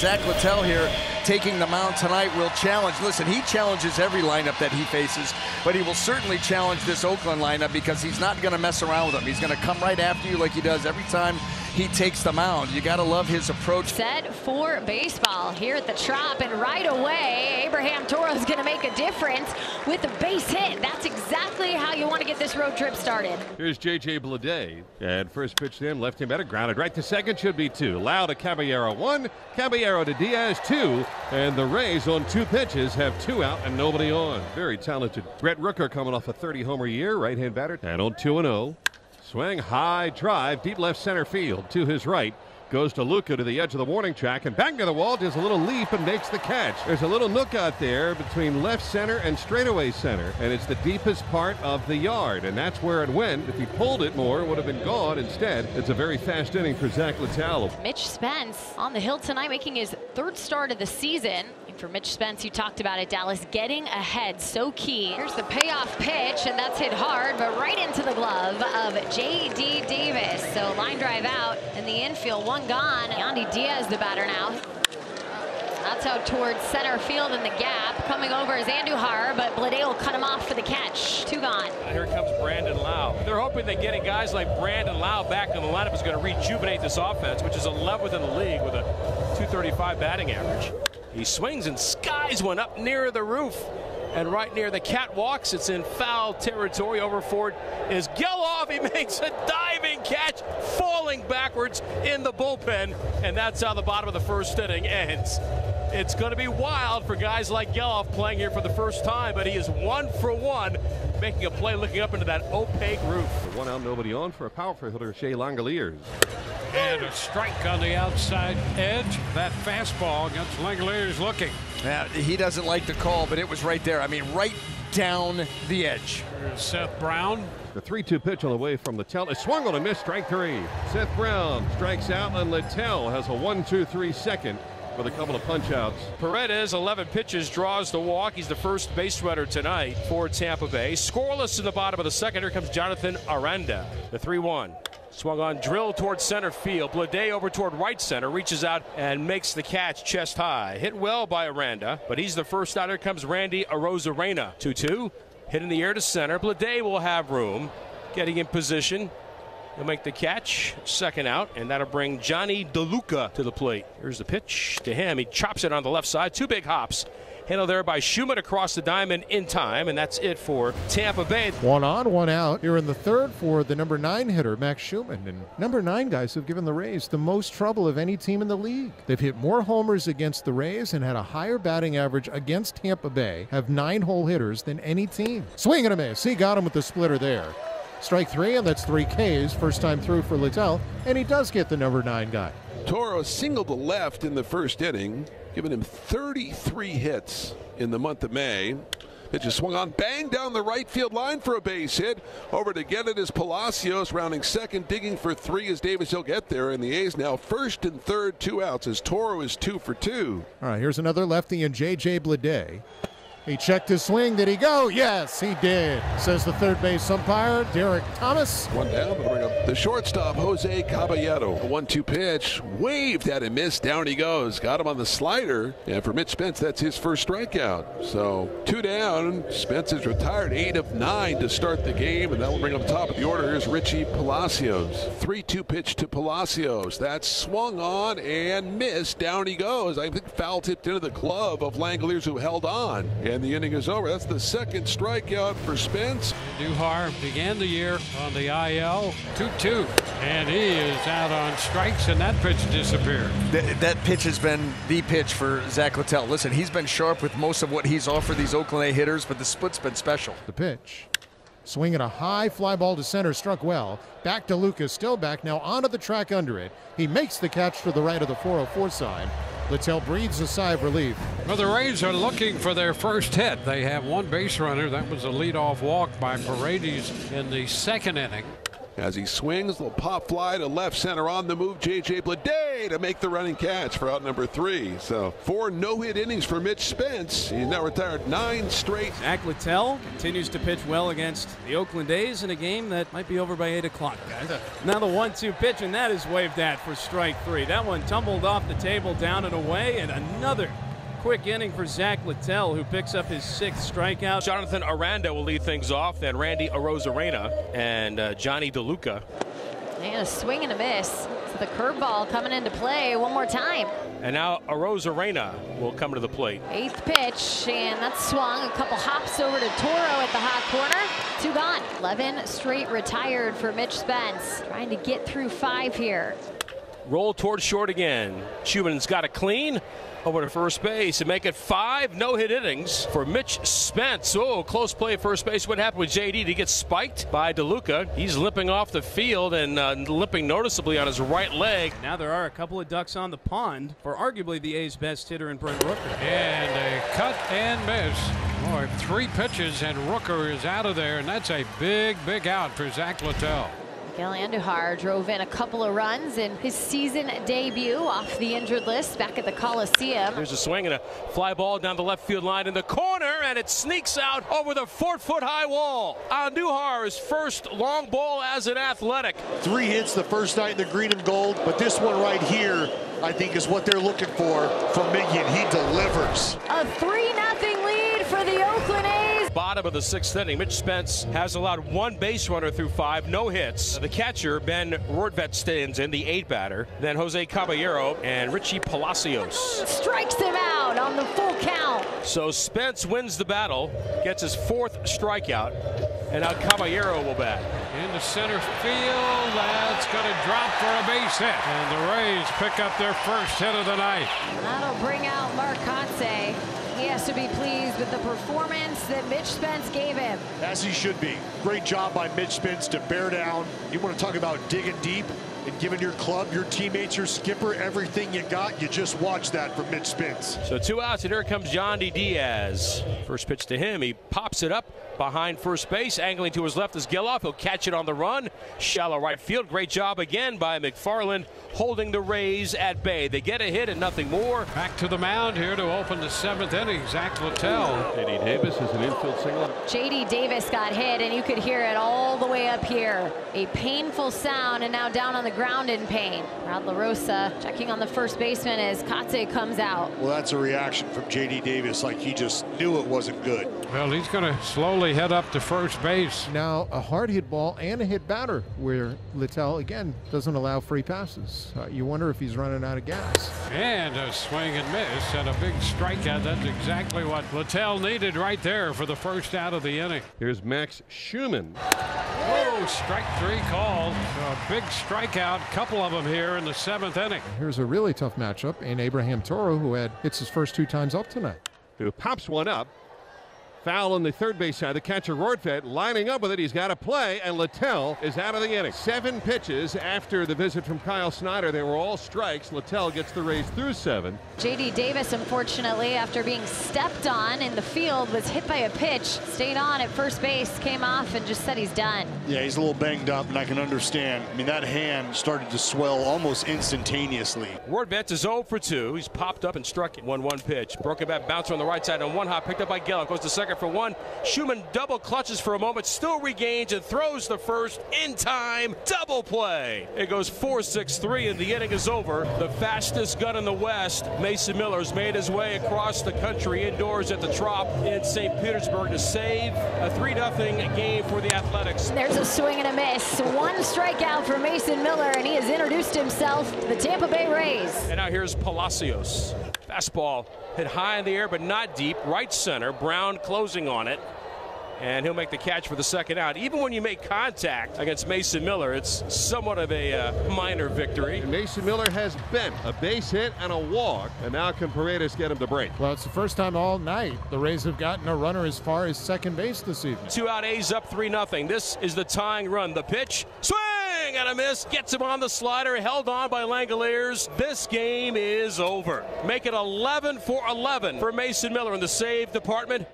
Zach Littell here taking the mound tonight will challenge. Listen, he challenges every lineup that he faces, but he will certainly challenge this Oakland lineup because he's not going to mess around with them. He's going to come right after you like he does every time he takes the mound. You got to love his approach. Set for baseball here at the Trop, and right away, Abraham Toro is going to make a difference with a base hit. That's exactly how you want to get this road trip started. Here's J.J. Bleday, and first pitch to him, left him better, grounded right to second, should be 2. Lau to Caballero 1, Caballero to Diaz 2, and the Rays on 2 pitches have 2 out and nobody on. Very talented Brett Rooker coming off a 30-homer year, right-hand batter, and on 2-0. Swing, high drive, deep left center field to his right. Goes to Luca to the edge of the warning track and back to the wall, does a little leap and makes the catch. There's a little nook out there between left center and straightaway center, and it's the deepest part of the yard, and that's where it went. If he pulled it more, it would have been gone. Instead, it's a very fast inning for Zach Littell. Mitch Spence on the hill tonight, making his 3rd start of the season. And for Mitch Spence, you talked about it, Dallas, getting ahead, so key. Here's the payoff pitch, and that's hit hard, but right into the glove of J.D. Davis. So line drive out in the infield, 1 gone. Yandy Diaz the batter now. That's out towards center field in the gap. Coming over is Andujar, but Bleday will cut him off for the catch. 2 gone. And here comes Brandon Lau. They're hoping that getting guys like Brandon Lau back in the lineup is going to rejuvenate this offense, which is 11th in the league with a .235 batting average. He swings and skies one up near the roof. And right near the catwalks, it's in foul territory. Over for it is Geloff. He makes a diving catch, falling backwards in the bullpen. And that's how the bottom of the 1st inning ends. It's going to be wild for guys like Geloff playing here for the first time, but he is 1 for 1, making a play looking up into that opaque roof. 1 out, nobody on for a powerful hitter, Shea Langoliers. And a strike on the outside edge. That fastball against Langoliers looking. Yeah, he doesn't like the call, but it was right there. I mean, right down the edge. There's Seth Brown. The 3-2 pitch on the way from Littell is swung on a miss, strike 3. Seth Brown strikes out, and Littell has a 1-2-3 second with a couple of punch-outs. Paredes, 11 pitches, draws the walk. He's the first base runner tonight for Tampa Bay. Scoreless in the bottom of the 2nd. Here comes Jonathan Aranda. The 3-1. Swung on, drill towards center field. Bleday over toward right center, reaches out and makes the catch chest high. Hit well by Aranda, but he's the first out. Here comes Randy Arozarena. 2-2. Hit in the air to center. Bleday will have room. Getting in position. He'll make the catch. 2nd out, and that'll bring Johnny DeLuca to the plate. Here's the pitch to him. He chops it on the left side. 2 big hops. Handled there by Schumann across the diamond in time, and that's it for Tampa Bay. 1 on, 1 out here in the 3rd for the number 9 hitter, Max Schumann. And number 9 guys have given the Rays the most trouble of any team in the league. They've hit more homers against the Rays and had a higher batting average against Tampa Bay, have 9 hole hitters than any team. Swing and a miss. He got him with the splitter there. Strike 3, and that's 3 Ks. First time through for Littell, and he does get the number 9 guy. Toro singled to left in the 1st inning, giving him 33 hits in the month of May. Pitch is swung on, bang down the right field line for a base hit. Over to get it is Palacios, rounding 2nd, digging for 3 as Davis. He'll get there, and the A's now 1st and 3rd, 2 outs as Toro is 2 for 2. All right, here's another lefty in J.J. Bleday. He checked his swing. Did he go? Yes, he did, says the 3rd base umpire, Derek Thomas. 1 down to bring up the shortstop, Jose Caballero. A 1-2 pitch, waved at him, missed, down he goes. Got him on the slider, and for Mitch Spence, that's his 1st strikeout. So 2 down, Spence is retired, 8 of 9 to start the game, and that will bring up top of the order. Here's Richie Palacios. 3-2 pitch to Palacios. That's swung on and missed, down he goes. I think foul tipped into the glove of Langoliers, who held on. And the inning is over. That's the 2nd strikeout for Spence. Andujar began the year on the IL. 2-2. And he is out on strikes, and that pitch disappeared. That pitch has been the pitch for Zach Littell. Listen, he's been sharp with most of what he's offered these Oakland A hitters, but the split's been special. The pitch. Swinging a high fly ball to center, struck well. Back to Lucas, still back, now onto the track under it. He makes the catch to the right of the 404 side. Littell breathes a sigh of relief. Well, the Rays are looking for their 1st hit. They have 1 base runner. That was a leadoff walk by Paredes in the 2nd inning. as he swings. Little pop fly to left center on the move. J.J. Bleday to make the running catch for out number 3. So 4 no-hit innings for Mitch Spence. He's now retired 9 straight. Zach Littell continues to pitch well against the Oakland A's in a game that might be over by 8 o'clock, guys. Now the 1-2 pitch, and that is waved at for strike 3. That one tumbled off the table, down and away, and another quick inning for Zach Littell, who picks up his 6th strikeout. Jonathan Aranda will lead things off, then Randy Arozarena and Johnny DeLuca. And a swing and a miss. So the curveball coming into play one more time. And now Arozarena will come to the plate. 8th pitch, and that's swung. A couple hops over to Toro at the hot corner. 2 gone. 11 straight retired for Mitch Spence. Trying to get through 5 here. Roll towards short again. Schuman's got it clean over to first base and make it 5 no-hit innings for Mitch Spence. Oh, close play at first base. What happened with JD? Did he get spiked by DeLuca? He's limping off the field and limping noticeably on his right leg. Now there are a couple of ducks on the pond for arguably the A's best hitter in Brent Rooker. And a cut and miss. Boy, 3 pitches and Rooker is out of there, and that's a big, big out for Zach Littell. Miguel Andujar drove in a couple of runs in his season debut off the injured list back at the Coliseum. There's a swing and a fly ball down the left field line in the corner, and it sneaks out over the 4-foot-high wall. Andujar's first long ball as an Athletic. 3 hits the first night in the green and gold, but this one right here, I think, is what they're looking for from Miggy, and he delivers. A 3-0 lead for the Oakland A's. Bottom of the 6th inning, Mitch Spence has allowed 1 base runner through 5, no hits. The catcher, Ben Rortvedt, stands in, the 8 batter. Then Jose Caballero and Richie Palacios. Strikes him out on the full count. So Spence wins the battle, gets his 4th strikeout, and now Caballero will bat. Into center field, that's going to drop for a base hit. And the Rays pick up their first hit of the night. That'll bring out Mark Kotsay. He has to be pleased with the performance that Mitch Spence gave him. As he should be. Great job by Mitch Spence to bear down. You want to talk about digging deep and giving your club, your teammates, your skipper, everything you got. You just watch that from Mitch Spence. So 2 outs, and here comes Yandy Diaz. First pitch to him. He pops it up behind first base. Angling to his left is Geloff. He'll catch it on the run. Shallow right field. Great job again by McFarland, holding the Rays at bay. They get a hit and nothing more. Back to the mound here to open the 7th inning. Zach Littell. J.D. Davis is an infield single. J.D. Davis got hit, and you could hear it all the way up here. A painful sound, and now down on the ground in pain. Rod LaRosa checking on the first baseman as Kotsay comes out. Well, that's a reaction from J.D. Davis, like he just knew it wasn't good. Well, he's going to slowly head up to first base. Now a hard hit ball and a hit batter where Littell again doesn't allow free passes. You wonder if he's running out of gas. And a swing and miss and a big strikeout. That's exactly what Littell needed right there for the first out of the inning. Here's Max Schumann. Oh, strike 3 called. A big strikeout, couple of them here in the 7th inning. Here's a really tough matchup in Abraham Toro, who had hits his first 2 times up tonight. Who pops one up. Foul on the third base side. The catcher Rortvedt lining up with it. He's got a play, and Littell is out of the inning. 7 pitches after the visit from Kyle Snyder. They were all strikes. Littell gets the Rays through 7. J.D. Davis, unfortunately, after being stepped on in the field, was hit by a pitch, stayed on at first base, came off, and just said he's done. Yeah, he's a little banged up, and I can understand. I mean, that hand started to swell almost instantaneously. Rortvedt is 0 for 2. He's popped up and struck 1-1 pitch. Broken bat bouncer on the right side on 1 hop, picked up by Geloff. Goes to second for 1. Schumann double clutches for a moment, still regains and throws the first in time. Double play. It goes 4-6-3, and the inning is over. The fastest gun in the West, Mason Miller's made his way across the country indoors at the Trop in St. Petersburg to save a 3-0 game for the Athletics. There's a swing and a miss. 1 strikeout for Mason Miller, and he has introduced himself to the Tampa Bay Rays. And now here's Palacios. Fastball hit high in the air, but not deep. Right center. Brown closing on it. And he'll make the catch for the second out. Even when you make contact against Mason Miller, it's somewhat of a minor victory. And Mason Miller has bent a base hit and a walk. And now can Paredes get him to break? Well, it's the first time all night the Rays have gotten a runner as far as second base this evening. 2 out, A's up 3-0. This is the tying run. The pitch, swing and a miss. Gets him on the slider, held on by Langoliers. This game is over. Make it 11 for 11 for Mason Miller in the save department.